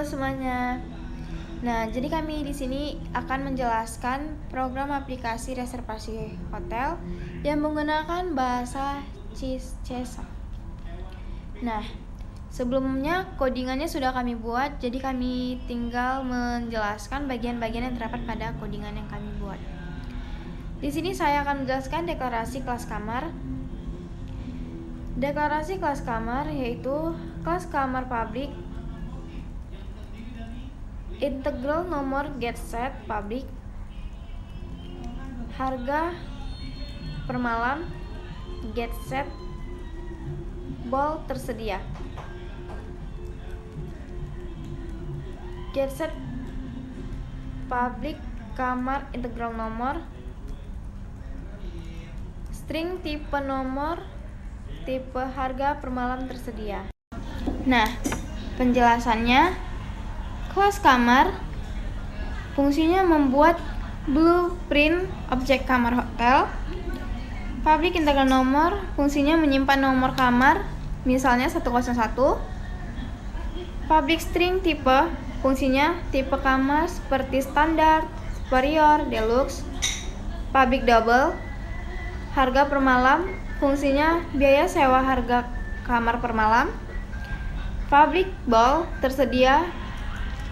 semuanya. Nah, jadi kami di sini akan menjelaskan program aplikasi reservasi hotel yang menggunakan bahasa CISA. Nah, sebelumnya codingannya sudah kami buat, jadi kami tinggal menjelaskan bagian-bagian yang terdapat pada codingan yang kami buat. Di sini saya akan menjelaskan deklarasi kelas kamar. Deklarasi kelas kamar yaitu kelas kamar publik, integral nomor get set publik, harga per malam, get set ball tersedia. Get set publik kamar integral nomor, string tipe nomor, tipe harga per malam tersedia. Nah, penjelasannya, kelas kamar fungsinya membuat blueprint objek kamar hotel. Public integral nomor fungsinya menyimpan nomor kamar, misalnya 101. Public string tipe fungsinya tipe kamar seperti standar, superior, deluxe. Public double harga per malam fungsinya biaya sewa harga kamar per malam. Public ball tersedia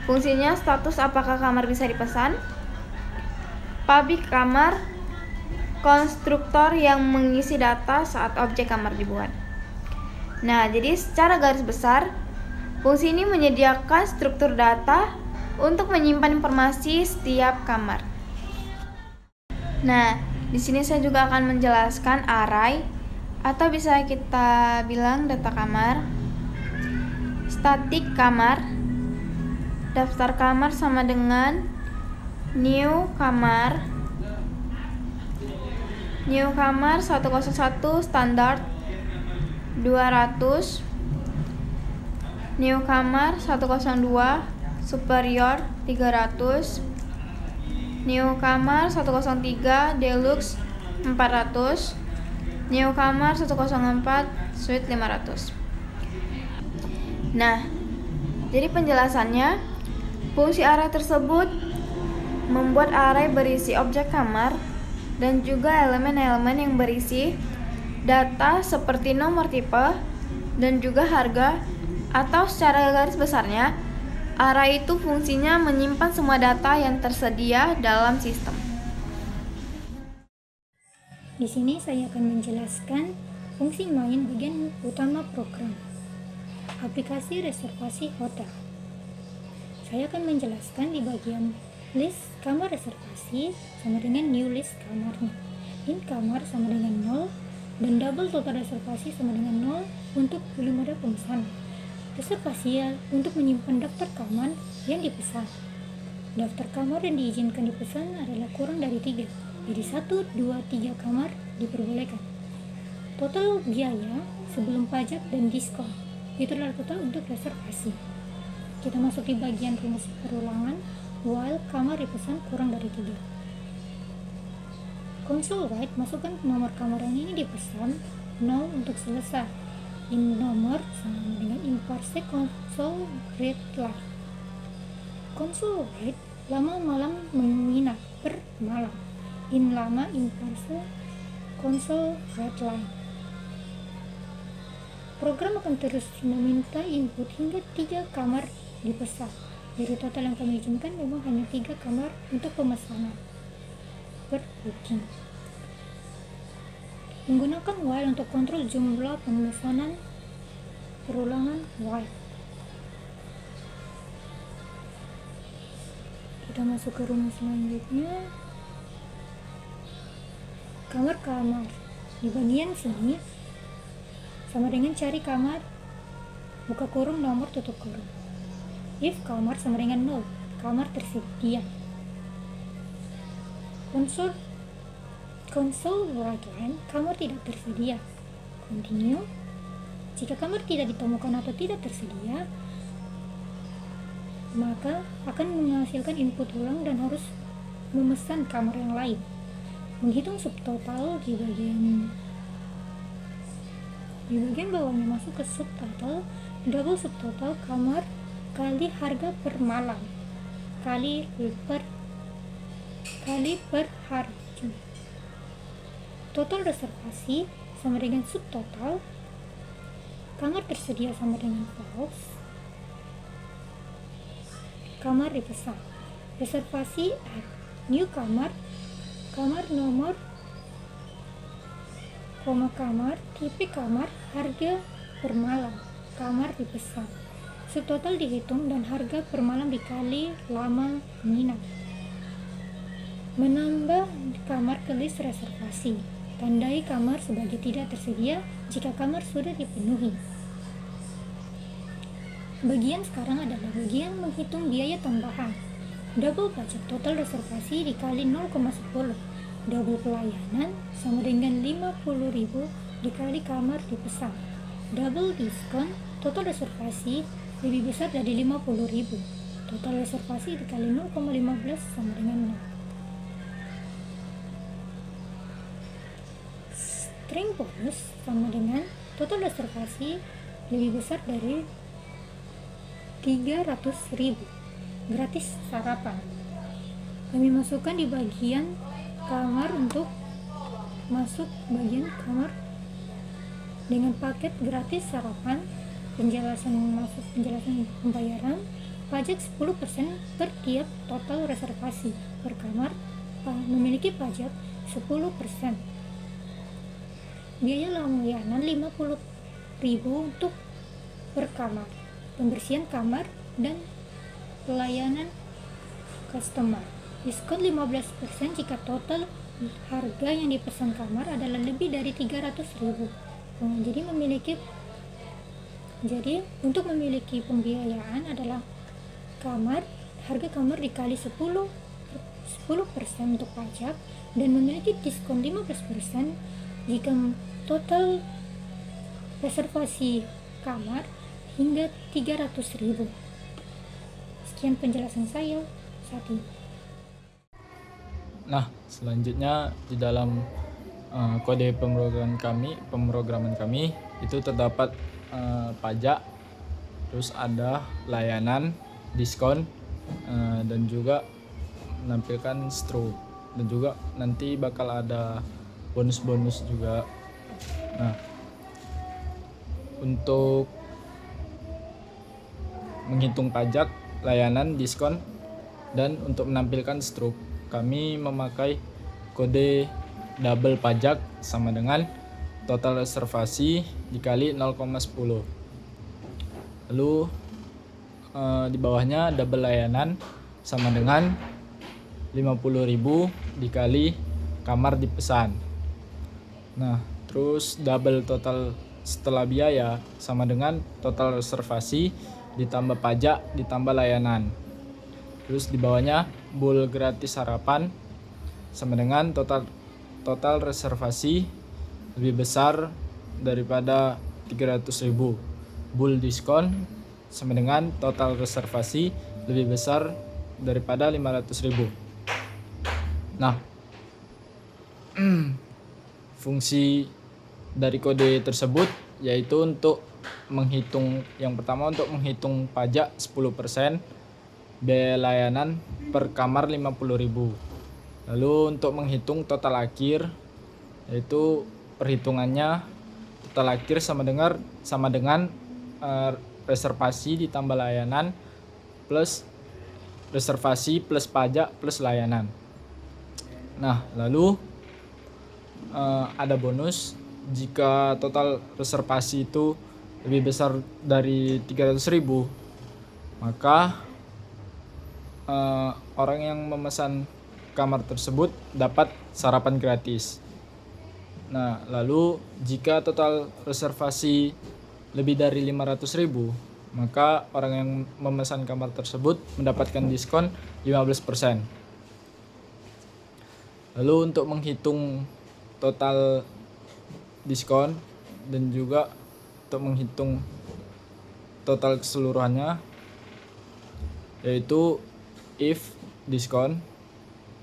fungsinya status apakah kamar bisa dipesan. Public kamar konstruktor yang mengisi data saat objek kamar dibuat. Nah, jadi secara garis besar fungsi ini menyediakan struktur data untuk menyimpan informasi setiap kamar. Nah, di sini saya juga akan menjelaskan array atau bisa kita bilang data kamar, statik kamar, daftar kamar sama dengan new kamar 101 standar 200, new kamar 102 superior 300, new kamar 103 deluxe 400, new kamar 104 suite 500. Nah, jadi penjelasannya, fungsi array tersebut membuat array berisi objek kamar dan juga elemen-elemen yang berisi data seperti nomor tipe dan juga harga, atau secara garis besarnya, array itu fungsinya menyimpan semua data yang tersedia dalam sistem. Di sini saya akan menjelaskan fungsi main bagian utama program aplikasi reservasi hotel. Saya akan menjelaskan di bagian list kamar reservasi sama dengan new list kamarnya, in kamar sama dengan 0, dan double total reservasi sama dengan 0 untuk belum ada pemesanan. Reservasi untuk menyimpan daftar kamar yang dipesan. Daftar kamar yang diizinkan dipesan adalah kurang dari 3. Jadi 1, 2, 3 kamar diperbolehkan. Total biaya sebelum pajak dan diskon. Itulah total untuk reservasi. Kita masuk di bagian rumus perulangan while kamar dipesan kurang dari 3. Console write, masukkan nomor kamar yang ini dipesan 0 untuk selesai. In nomor sama dengan in parse console read line. Console write lama malam menginap per malam. In lama in parse console read line. Program akan terus meminta input hingga 3 kamar dipesan. Dari total yang kami izinkan memang hanya 3 kamar untuk pemesanan per booking. Menggunakan while untuk kontrol jumlah pemesanan perulangan while. Kita masuk ke rumus selanjutnya. Kamar-kamar di bagian sini sama dengan cari kamar, buka kurung, nomor, tutup kurung. If kamar sama dengan 0, kamar tersedia. Console write line, kamar tidak tersedia. Continue. Jika kamar tidak ditemukan atau tidak tersedia, maka akan menghasilkan input ulang dan harus memesan kamar yang lain. Menghitung subtotal di bagian bawahnya, masuk ke subtotal, double subtotal kamar kali harga per malam kali per hari. Total reservasi sama dengan subtotal. Kamar tersedia sama dengan false. Kamar dipesan. Reservasi at new kamar nomor, kamar, tipe kamar, harga per malam, kamar dipesan. Subtotal dihitung dan harga per malam dikali lama menginap. Menambah kamar ke list reservasi. Tandai kamar sebagai tidak tersedia jika kamar sudah dipenuhi. Bagian sekarang adalah bagian menghitung biaya tambahan. Double pajak total reservasi dikali 0,10. Double pelayanan sama dengan 50.000 dikali kamar dipesan. Double diskon total reservasi lebih besar dari 50.000. Total reservasi dikali 0,15 sama dengan 0. String bonus sama dengan total reservasi lebih besar dari 300.000. Gratis sarapan. Kami masukkan di bagian kamar untuk masuk bagian kamar dengan paket gratis sarapan, penjelasan pembayaran, pajak 10% per tiap total reservasi per kamar memiliki pajak 10%. Biaya layanan 50.000 untuk per kamar, pembersihan kamar dan pelayanan customer. Diskon 15% jika total harga yang dipesan kamar adalah lebih dari 300.000. Jadi untuk memiliki pembiayaan adalah harga kamar dikali 10% untuk pajak dan memiliki diskon 15% jika total reservasi kamar hingga 300.000. Sekian penjelasan saya saat ini. Nah, selanjutnya di dalam kode pemrograman kami itu terdapat pajak, terus ada layanan, diskon, dan juga menampilkan stroke, dan juga nanti bakal ada bonus-bonus juga. Nah, untuk menghitung pajak, layanan, diskon, dan untuk menampilkan stroke kami memakai kode double pajak sama dengan total reservasi dikali 0,10. Lalu di bawahnya double layanan sama dengan 50.000 dikali kamar dipesan. Nah, terus double total setelah biaya sama dengan total reservasi ditambah pajak ditambah layanan. Terus di bawahnya bull gratis sarapan sama dengan total reservasi lebih besar daripada 300.000. Bull diskon sama dengan total reservasi lebih besar daripada 500.000. Nah, fungsi dari kode tersebut yaitu untuk yang pertama untuk menghitung pajak 10%, biaya layanan per kamar 50.000. Lalu untuk menghitung total akhir, yaitu perhitungannya total akhir sama dengan reservasi ditambah layanan plus reservasi plus pajak plus layanan. Nah, lalu ada bonus jika total reservasi itu lebih besar dari 300.000, maka orang yang memesan kamar tersebut dapat sarapan gratis. Nah, lalu jika total reservasi lebih dari 500.000, maka orang yang memesan kamar tersebut mendapatkan diskon 15%. Lalu untuk menghitung total diskon dan juga untuk menghitung total keseluruhannya, yaitu if diskon,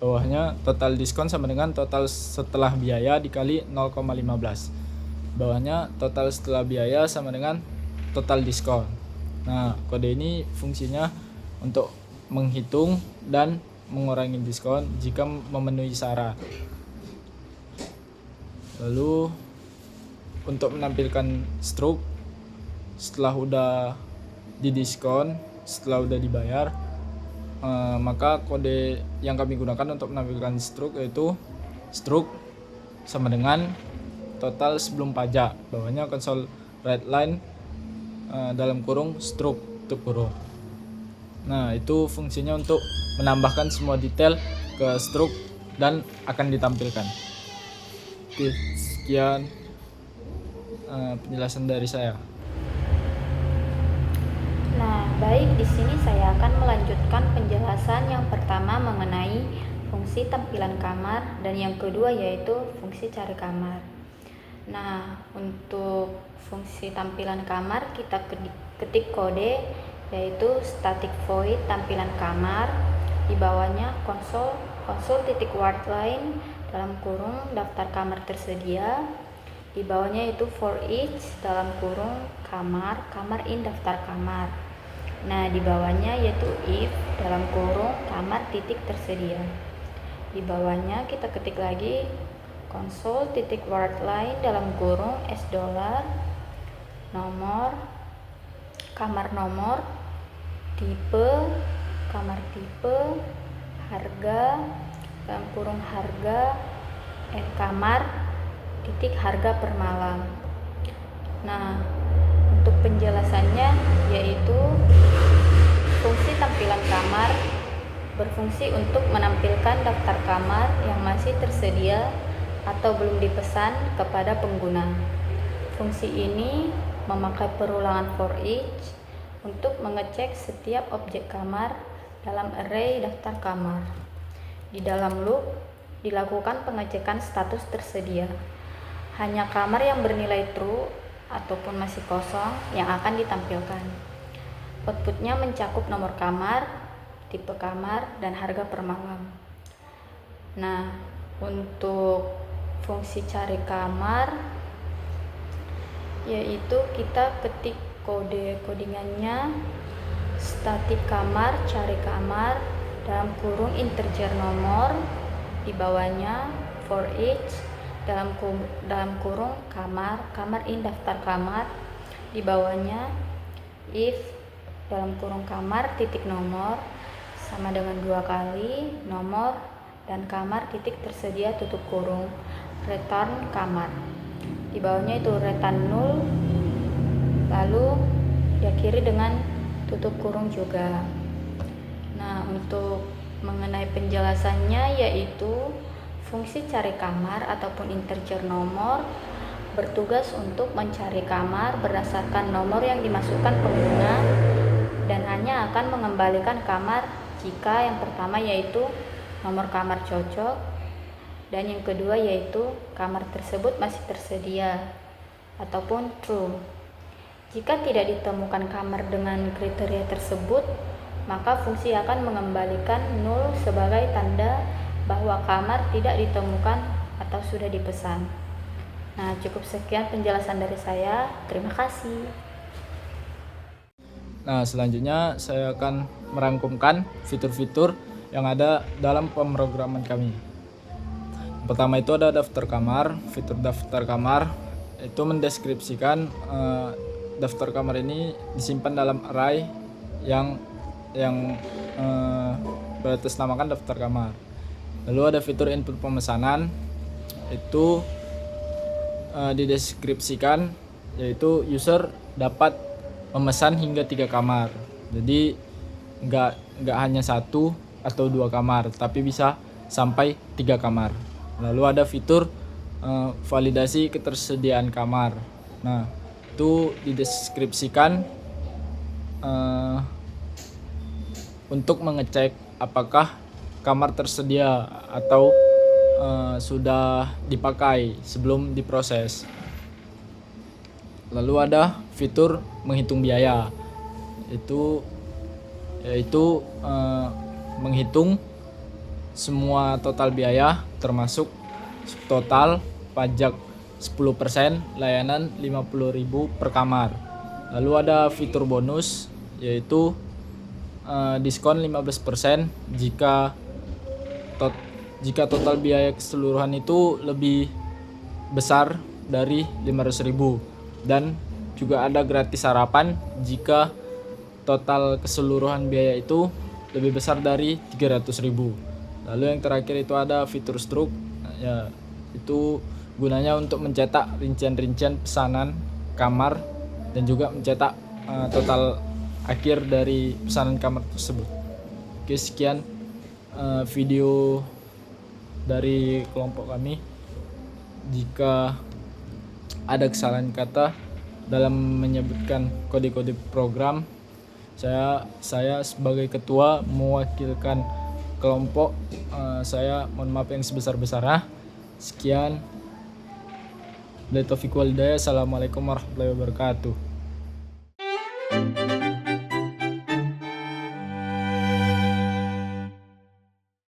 bawahnya total diskon sama dengan total setelah biaya dikali 0,15. Bawahnya total setelah biaya sama dengan total diskon. Nah, kode ini fungsinya untuk menghitung dan mengurangi diskon jika memenuhi syarat. Lalu untuk menampilkan struk setelah udah didiskon, setelah udah dibayar, maka kode yang kami gunakan untuk menampilkan struk yaitu struk sama dengan total sebelum pajak, bawahnya konsol red line dalam kurung struk tutup kurung. Nah, itu fungsinya untuk menambahkan semua detail ke struk dan akan ditampilkan. Oke, sekian penjelasan dari saya. Nah, baik, di sini saya akan melanjutkan penjelasan yang pertama mengenai fungsi tampilan kamar dan yang kedua yaitu fungsi cari kamar. Nah, untuk fungsi tampilan kamar kita ketik kode yaitu static void tampilan kamar, di bawahnya konsol titik word line dalam kurung daftar kamar tersedia, di bawahnya itu for each dalam kurung kamar in daftar kamar. Nah, di bawahnya yaitu if dalam kurung kamar titik tersedia. Di bawahnya kita ketik lagi konsol titik word line dalam kurung $, nomor, kamar nomor, tipe, kamar tipe, harga, dalam kurung harga, kamar, titik harga per malam. Nah, untuk penjelasannya yaitu fungsi tampilan kamar berfungsi untuk menampilkan daftar kamar yang masih tersedia atau belum dipesan kepada pengguna. Fungsi ini memakai perulangan for each untuk mengecek setiap objek kamar dalam array daftar kamar. Di dalam loop dilakukan pengecekan status tersedia. Hanya kamar yang bernilai true ataupun masih kosong yang akan ditampilkan. Outputnya mencakup nomor kamar, tipe kamar, dan harga per malam. Nah, untuk fungsi cari kamar yaitu kita ketik codingannya static kamar cari kamar dalam kurung integer nomor, di bawahnya for each dalam kurung kamar in daftar kamar, di bawahnya if dalam kurung kamar titik nomor sama dengan 2 kali nomor dan kamar titik tersedia tutup kurung return kamar, di bawahnya itu return 0 lalu diakhiri dengan tutup kurung juga. Nah, untuk mengenai penjelasannya yaitu fungsi cari kamar ataupun integer nomor bertugas untuk mencari kamar berdasarkan nomor yang dimasukkan pengguna dan hanya akan mengembalikan kamar jika yang pertama yaitu nomor kamar cocok dan yang kedua yaitu kamar tersebut masih tersedia ataupun true. Jika tidak ditemukan kamar dengan kriteria tersebut, maka fungsi akan mengembalikan 0 sebagai tanda bahwa kamar tidak ditemukan atau sudah dipesan. Nah, cukup sekian penjelasan dari saya. Terima kasih. Nah, selanjutnya saya akan merangkumkan fitur-fitur yang ada dalam pemrograman kami. Pertama itu ada daftar kamar. Fitur daftar kamar itu mendeskripsikan daftar kamar ini disimpan dalam array yang beratasnamakan daftar kamar. Lalu ada fitur input pemesanan, itu dideskripsikan yaitu user dapat memesan hingga 3 kamar. Jadi nggak hanya 1 atau 2 kamar, tapi bisa sampai 3 kamar. Lalu ada fitur validasi ketersediaan kamar. Nah, itu dideskripsikan untuk mengecek apakah kamar tersedia atau sudah dipakai sebelum diproses. Lalu ada fitur menghitung biaya, yaitu menghitung semua total biaya termasuk total pajak 10%, layanan 50.000 per kamar. Lalu ada fitur bonus, yaitu diskon 15% jika total biaya keseluruhan itu lebih besar dari 500.000, dan juga ada gratis sarapan jika total keseluruhan biaya itu lebih besar dari 300.000. Lalu yang terakhir itu ada fitur struk, ya itu gunanya untuk mencetak rincian-rincian pesanan kamar dan juga mencetak total akhir dari pesanan kamar tersebut. Oke, sekian video dari kelompok kami. Jika ada kesalahan kata dalam menyebutkan kode-kode program, saya sebagai ketua mewakilkan kelompok, saya mohon maaf yang sebesar-besarnya. Sekian. Assalamualaikum warahmatullahi wabarakatuh.